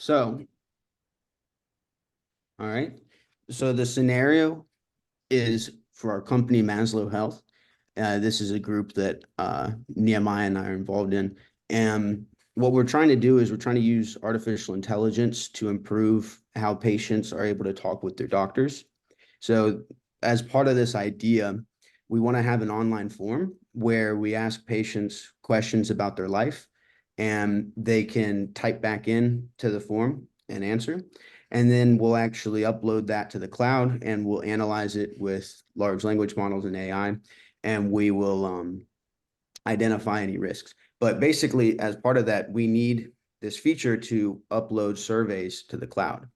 So, all right. So the scenario is for our company, Maslow Health. This is a group that Nehemiah and I are involved in. And what we're trying to do is we're trying to use artificial intelligence to improve how patients are able to talk with their doctors. So as part of this idea, we want to have an online form where we ask patients questions about their life and they can type back in to the form and answer. And then we'll actually upload that to the cloud and we'll analyze it with large language models and AI, and we will identify any risks. But basically, as part of that, we need this feature to upload surveys to the cloud.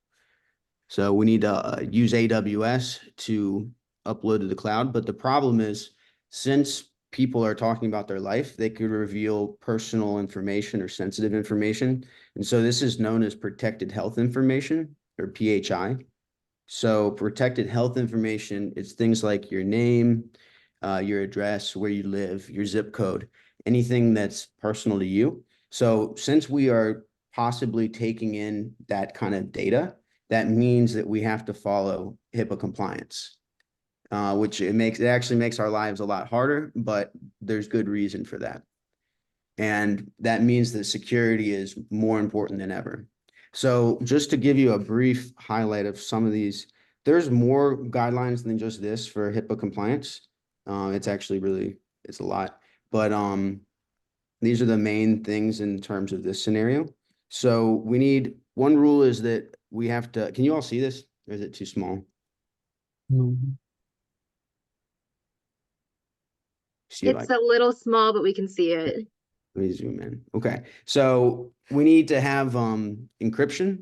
So we need to use AWS to upload to the cloud. But the problem is, since people are talking about their life, they could reveal personal information or sensitive information. And so this is known as protected health information, or PHI. So protected health information, it's things like your name, your address, where you live, your zip code, anything that's personal to you. So since we are possibly taking in that kind of data, that means that we have to follow HIPAA compliance, which it actually makes our lives a lot harder, but there's good reason for that. And that means that security is more important than ever. So just to give you a brief highlight of some of these, there's more guidelines than just this for HIPAA compliance. It's actually it's a lot, but these are the main things in terms of this scenario. So we need, one rule is that we have to, can you all see this? Or is it too small? See if I It's a little small, but we can see it. Let me zoom in. Okay. So we need to have encryption.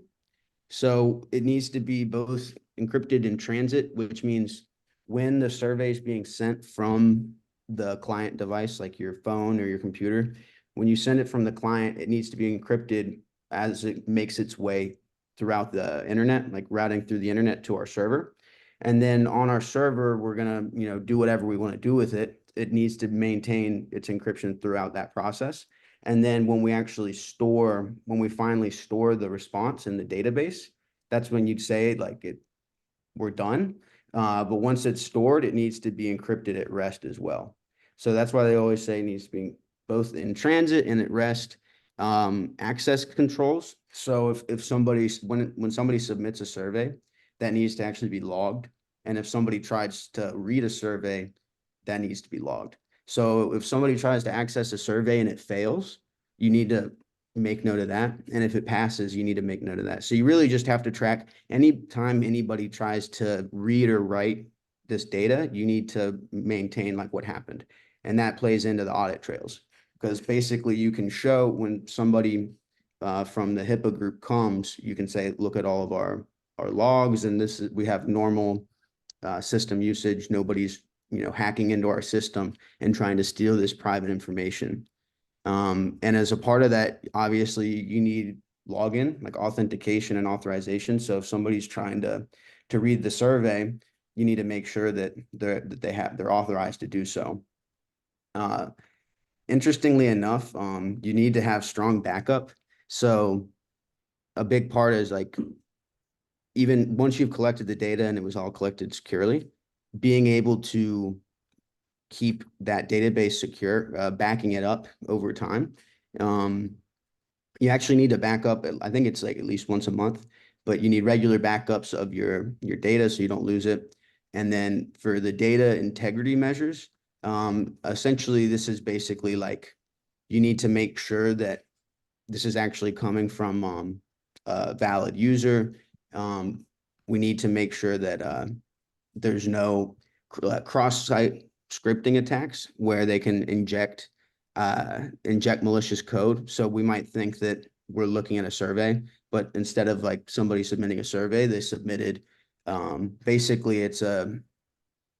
So it needs to be both encrypted in transit, which means when the survey is being sent from the client device, like your phone or your computer, when you send it from the client, it needs to be encrypted as it makes its way throughout the internet, like routing through the internet to our server. And then on our server, we're gonna, do whatever we want to do with it. It needs to maintain its encryption throughout that process. And then when we finally store the response in the database, that's when you'd say like we're done. But once it's stored, it needs to be encrypted at rest as well. So that's why they always say it needs to be both in transit and at rest. Access controls. So if when somebody submits a survey, that needs to actually be logged. And if somebody tries to read a survey, that needs to be logged. So if somebody tries to access a survey and it fails, you need to make note of that. And if it passes, you need to make note of that. So you really just have to track anytime anybody tries to read or write this data, you need to maintain like what happened. And that plays into the audit trails, because basically you can show when somebody from the HIPAA group comes, you can say, look at all of our logs, and we have normal system usage. Nobody's hacking into our system and trying to steal this private information. And as a part of that, obviously you need login, like authentication and authorization. So if somebody's trying to read the survey, you need to make sure that they're authorized to do so. Interestingly enough, you need to have strong backup. So a big part is like, even once you've collected the data and it was all collected securely, being able to keep that database secure, backing it up over time. You actually need to back up, I think it's like at least once a month, but you need regular backups of your data so you don't lose it. And then for the data integrity measures, essentially this is basically like, you need to make sure that this is actually coming from a valid user. We need to make sure that there's no cross-site scripting attacks where they can inject malicious code. So we might think that we're looking at a survey, but instead of like somebody submitting a survey, they submitted basically it's an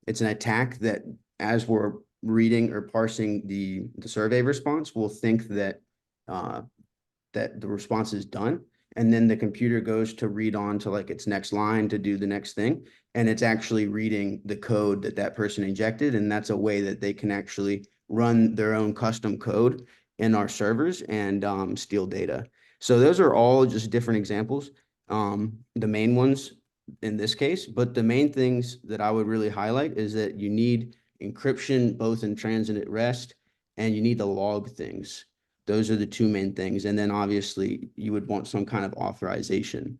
attack that, as we're reading or parsing the survey response, we'll think that that the response is done. And then the computer goes to read on to like its next line to do the next thing. And it's actually reading the code that person injected. And that's a way that they can actually run their own custom code in our servers and steal data. So those are all just different examples, the main ones in this case. But the main things that I would really highlight is that you need encryption both in transit at rest, and you need to log things. Those are the two main things. And then obviously you would want some kind of authorization,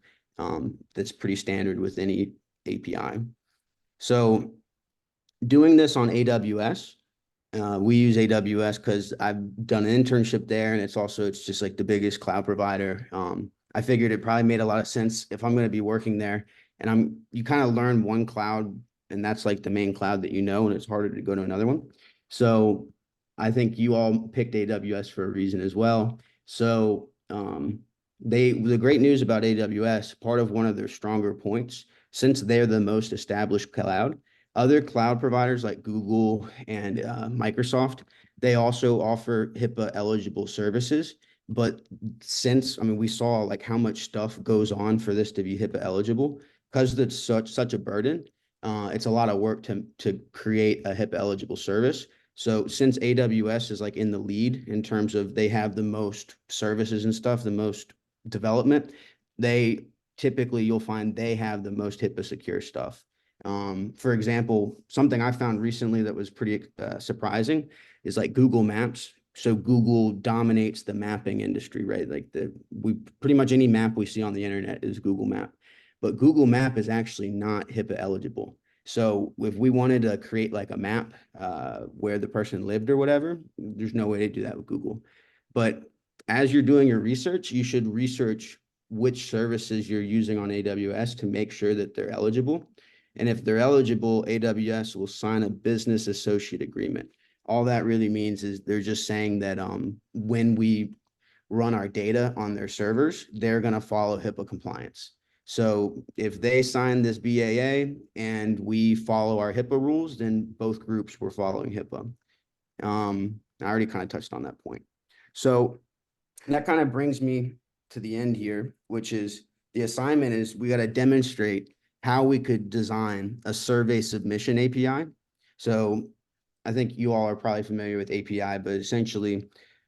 that's pretty standard with any API. So doing this on AWS, we use AWS because I've done an internship there, and it's just like the biggest cloud provider. I figured it probably made a lot of sense if I'm going to be working there, and you kind of learn one cloud, and that's like the main cloud that you know, and it's harder to go to another one. So I think you all picked AWS for a reason as well. So the great news about AWS, part of one of their stronger points, since they're the most established cloud, other cloud providers like Google and Microsoft, they also offer HIPAA eligible services. But since, I mean, we saw like how much stuff goes on for this to be HIPAA eligible, because it's such a burden, it's a lot of work to create a HIPAA eligible service. So since AWS is like in the lead in terms of they have the most services and stuff, the most development, they typically you'll find they have the most HIPAA secure stuff. For example, something I found recently that was pretty surprising is like Google Maps. So Google dominates the mapping industry, right? Like we pretty much any map we see on the internet is Google Map, but Google Map is actually not HIPAA eligible. So if we wanted to create like a map where the person lived or whatever, there's no way to do that with Google. But as you're doing your research, you should research which services you're using on AWS to make sure that they're eligible. And if they're eligible, AWS will sign a business associate agreement. All that really means is they're just saying that when we run our data on their servers, they're going to follow HIPAA compliance. So if they sign this BAA and we follow our HIPAA rules, then both groups were following HIPAA. I already kind of touched on that point. So that kind of brings me to the end here, which is the assignment is we got to demonstrate how we could design a survey submission API. So I think you all are probably familiar with API, but essentially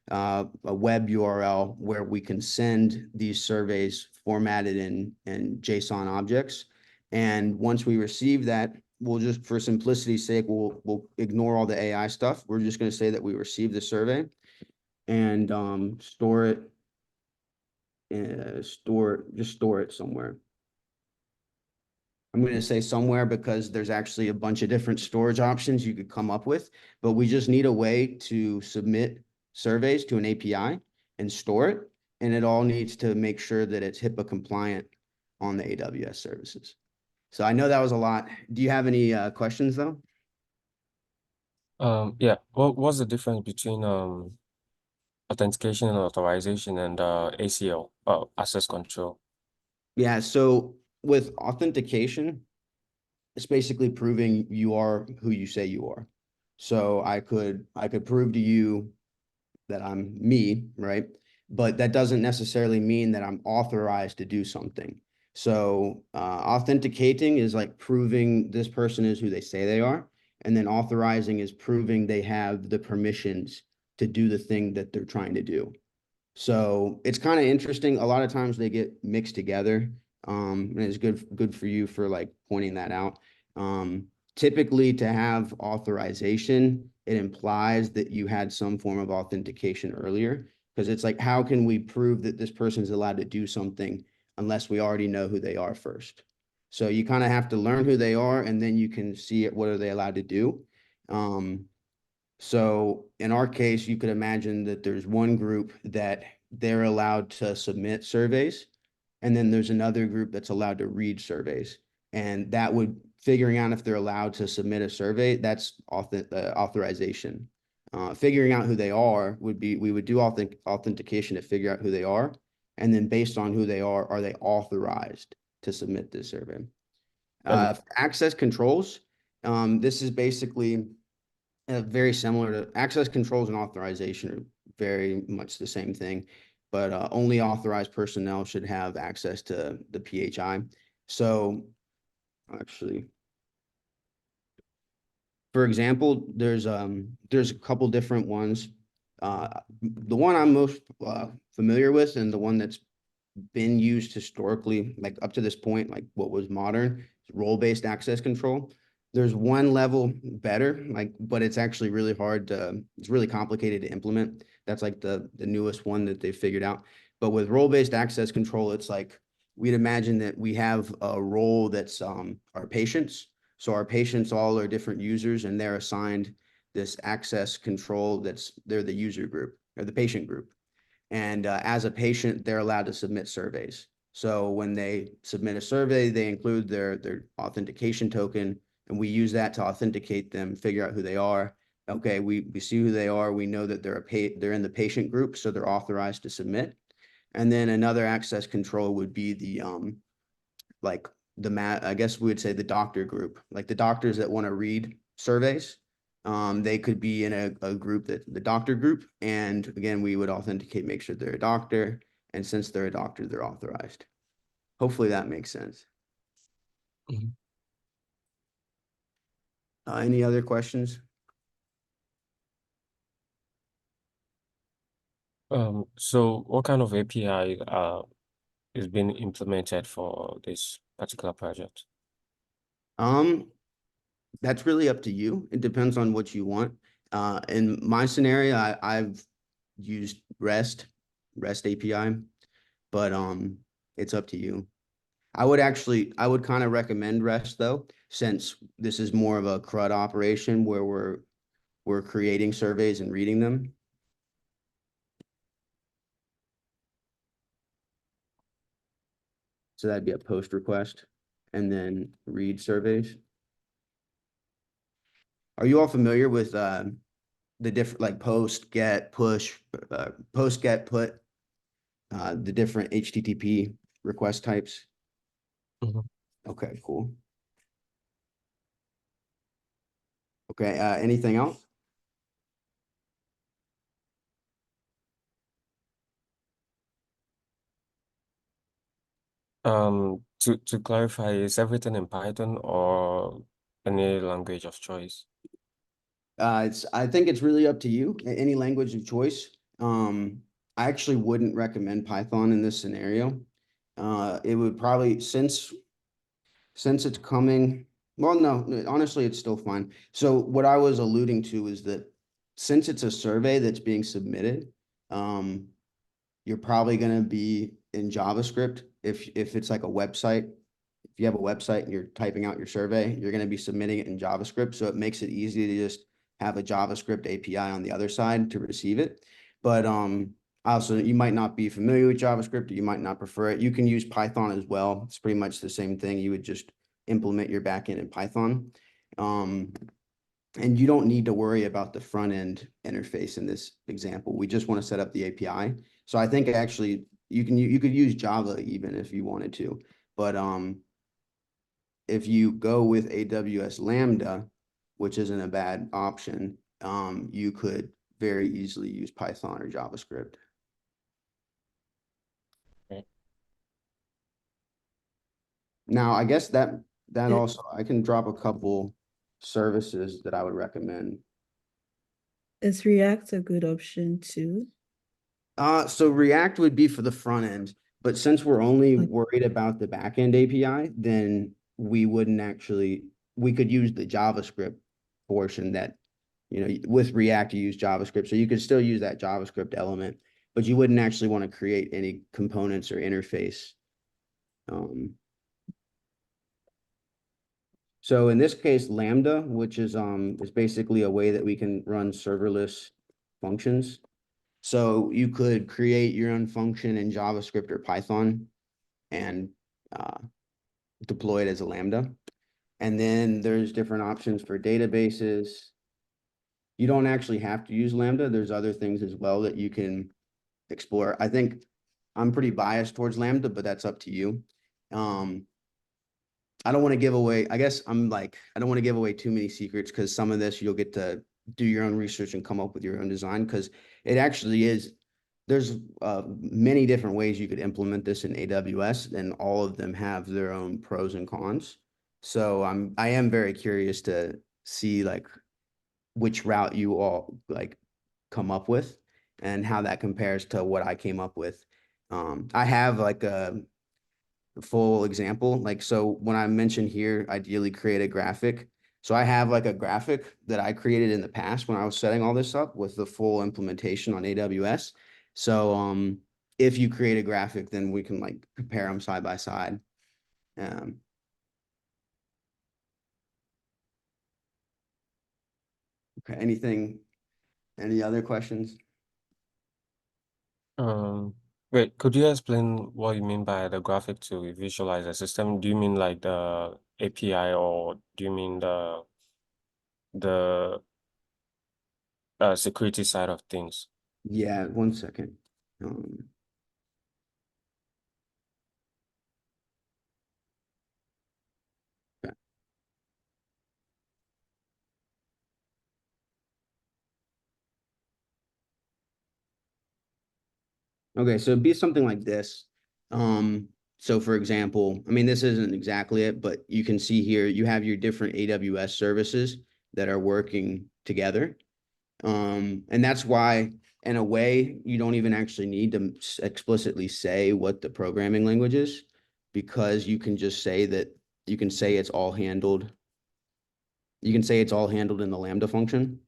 a web URL where we can send these surveys formatted in JSON objects. And once we receive that, we'll just, for simplicity's sake, we'll ignore all the AI stuff. We're just going to say that we received the survey and store it just store it somewhere. I'm going to say somewhere because there's actually a bunch of different storage options you could come up with, but we just need a way to submit surveys to an API and store it. And it all needs to make sure that it's HIPAA compliant on the AWS services. So I know that was a lot. Do you have any questions though? Yeah. What's the difference between authentication and authorization and ACL, access control? Yeah, so with authentication, it's basically proving you are who you say you are. So I could prove to you that I'm me, right? But that doesn't necessarily mean that I'm authorized to do something. So authenticating is like proving this person is who they say they are. And then authorizing is proving they have the permissions to do the thing that they're trying to do. So it's kind of interesting. A lot of times they get mixed together. And it's good for you for like pointing that out. Typically to have authorization, it implies that you had some form of authentication earlier, because it's like, how can we prove that this person is allowed to do something unless we already know who they are first? So you kind of have to learn who they are, and then you can see it, what are they allowed to do? So in our case, you could imagine that there's one group that they're allowed to submit surveys, and then there's another group that's allowed to read surveys. And that would figuring out if they're allowed to submit a survey, that's authorization. Figuring out who they are would be, we would do authentication to figure out who they are. And then based on who they are they authorized to submit this survey? And Access controls. This is basically very similar to access controls and authorization are very much the same thing, but only authorized personnel should have access to the PHI. So actually, for example, there's a couple different ones. The one I'm most familiar with and the one that's been used historically, like up to this point, like what was modern, role-based access control. There's one level better, like, but it's actually really hard to, it's really complicated to implement. That's like the newest one that they figured out. But with role-based access control, it's like, we'd imagine that we have a role that's our patients. So our patients all are different users and they're assigned this access control they're the user group or the patient group. And as a patient, they're allowed to submit surveys. So when they submit a survey, they include their authentication token, and we use that to authenticate them, figure out who they are. Okay, we see who they are. We know that they're in the patient group, so they're authorized to submit. And then another access control would be the like I guess we would say the doctor group, like the doctors that want to read surveys. They could be in a group that the doctor group. And again, we would authenticate, make sure they're a doctor. And since they're a doctor, they're authorized. Hopefully that makes sense. Mhm. Any other questions? So what kind of API is being implemented for this particular project? That's really up to you. It depends on what you want. In my scenario, I've used REST API, but it's up to you. I would kind of recommend REST though, since this is more of a CRUD operation where we're creating surveys and reading them. So that'd be a post request and then read surveys. Are you all familiar with the different like post, get, push, post, get, put, the different HTTP request types? Mhm. Okay, cool. Okay, anything else? To clarify, is everything in Python or any language of choice? I think it's really up to you, any language of choice. I actually wouldn't recommend Python in this scenario. It would probably, since it's coming, well, no, honestly, it's still fine. So what I was alluding to is that since it's a survey that's being submitted, you're probably going to be in JavaScript. If it's like a website, if you have a website and you're typing out your survey, you're going to be submitting it in JavaScript. So it makes it easy to just have a JavaScript API on the other side to receive it. But also, you might not be familiar with JavaScript, or you might not prefer it. You can use Python as well. It's pretty much the same thing. You would just implement your backend in Python. And you don't need to worry about the front end interface in this example. We just want to set up the API. So I think actually you could use Java even if you wanted to. But if you go with AWS Lambda, which isn't a bad option, you could very easily use Python or JavaScript. Okay. Now, I guess that Yeah. also, I can drop a couple services that I would recommend. Is React a good option too? So React would be for the front end, but since we're only Okay. worried about the backend API, then we wouldn't actually, we could use the JavaScript portion that, with React, you use JavaScript. So you could still use that JavaScript element, but you wouldn't actually want to create any components or interface. So in this case, Lambda, which is basically a way that we can run serverless functions. So you could create your own function in JavaScript or Python and deploy it as a Lambda. And then there's different options for databases. You don't actually have to use Lambda. There's other things as well that you can explore. I think I'm pretty biased towards Lambda, but that's up to you. I don't want to give away, I guess I don't want to give away too many secrets because some of this you'll get to do your own research and come up with your own design because it actually is, there's many different ways you could implement this in AWS and all of them have their own pros and cons. So I am very curious to see like which route you all like come up with and how that compares to what I came up with. I have like a full example. Like, so when I mentioned here, ideally create a graphic. So I have like a graphic that I created in the past when I was setting all this up with the full implementation on AWS. So, if you create a graphic, then we can like compare them side by side. Um, okay, any other questions? Wait, could you explain what you mean by the graphic to visualize the system? Do you mean like the API, or do you mean the security side of things? Yeah, 1 second. Okay. Okay, so it'd be something like this. So for example, I mean, this isn't exactly it, but you can see here, you have your different AWS services that are working together. And that's why, in a way, you don't even actually need to explicitly say what the programming language is, because you can just say that you can say it's all handled. You can say it's all handled in the Lambda function.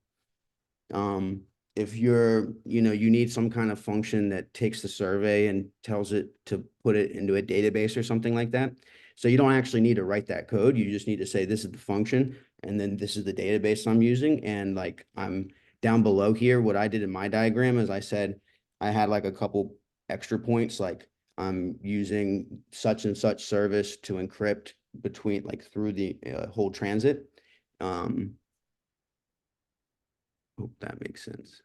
If you need some kind of function that takes the survey and tells it to put it into a database or something like that. So you don't actually need to write that code. You just need to say, this is the function, and then this is the database I'm using. And like, I'm down below here, what I did in my diagram is I said, I had like a couple extra points, like I'm using such and such service to encrypt between like through the whole transit. Hope that makes sense.